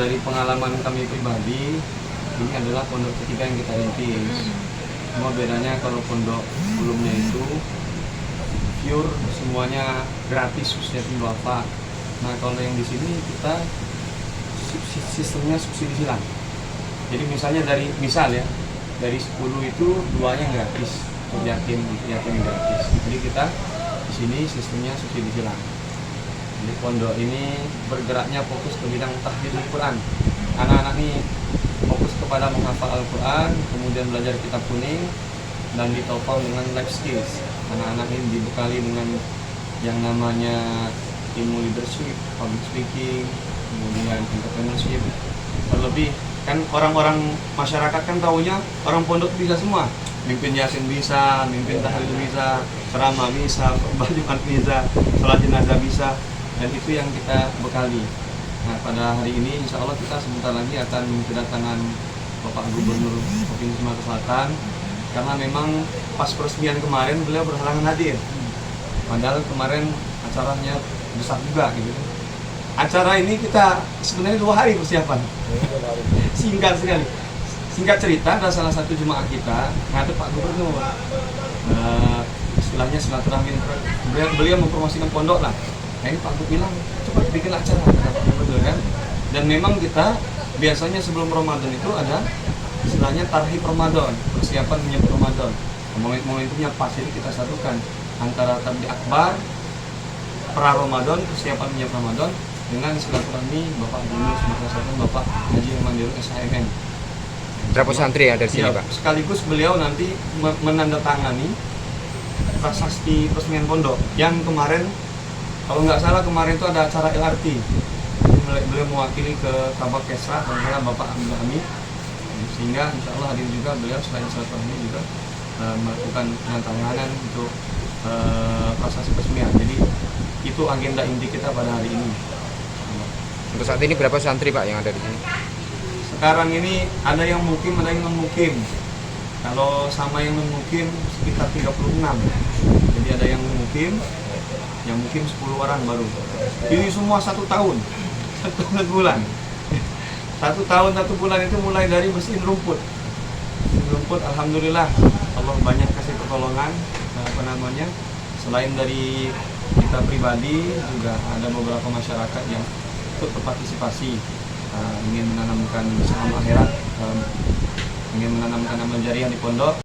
dari pengalaman kami pribadi, ini adalah pondok ketiga yang kita rintis. Cuma bedanya kalau pondok sebelumnya itu pure semuanya gratis yatim duafa. Nah kalau yang di sini kita sistemnya subsidi silang. Jadi misalnya dari 10 itu 2-nya gratis untuk yatim gratis. Jadi kita di sini sistemnya subsidi silang. Jadi pondok ini bergeraknya fokus ke bidang tahfidzul Quran. Anak-anak ini fokus kepada menghafal Al-Quran, kemudian belajar kitab kuning, dan ditopang dengan life skills. Anak-anak ini dibekali dengan yang namanya ilmu leadership, public speaking, kemudian entrepreneurship. Terlebih kan orang-orang masyarakat kan taunya orang pondok bisa semua, mimpin yasin bisa, mimpin tahlil bisa, ceramah bisa, khutbah Jumat bisa, sholat jenazah bisa, dan itu yang kita bekali. Nah pada hari ini insya Allah kita sebentar lagi akan kedatangan Bapak Gubernur Provinsi Sumatera Selatan, karena memang pas peresmian kemarin beliau berhalangan hadir. Padahal kemarin acaranya besar juga gitu. Acara ini kita sebenarnya 2 hari persiapan. Singkat sekali. Singkat cerita, ada salah satu jemaah kita ngadep Pak Gubernur. Istilahnya silaturahmi, beliau mempromosikan pondok lah. Nah ini Pak Gubernur bilang, coba bikin acara, kata Pak Gubernur kan. Dan memang kita biasanya sebelum Ramadan itu ada istilahnya tarhib Ramadan, persiapan menyambut Ramadan. Momentumnya pas, jadi kita satukan antara tabligh akbar pra Ramadan, persiapan menyambut Ramadan, dengan silaturahmi Bapak Gubernur Sumatera Selatan, Bapak Haji Mandiru SHMM. Berapa santri yang ada di sini, Pak? Sekaligus beliau nanti menandatangani prasasti peresmian pondok yang kemarin, kalau nggak salah kemarin itu ada acara LRT. Beliau mewakili ke Kabak Kesra dan Bapak Abdul Hamid, sehingga insya Allah hadir juga beliau selain silaturahmi juga melakukan penandatanganan untuk prasasti peresmian. Jadi itu agenda inti kita pada hari ini. Untuk saat ini berapa santri, Pak, yang ada di sini? Sekarang ini ada yang mukim, ada yang non-mukim. Kalau sama yang non-mukim sekitar 36. Jadi ada yang mukim 10 orang baru. Ini semua 1 tahun, 1 bulan. 1 tahun 1 bulan itu mulai dari bersihin rumput. Rumput, alhamdulillah Allah banyak kasih pertolongan. Selain dari kita pribadi, juga ada beberapa masyarakat yang ikut berpartisipasi, ingin menanamkan saham akhirat, ingin menanamkan amal jariah di pondok.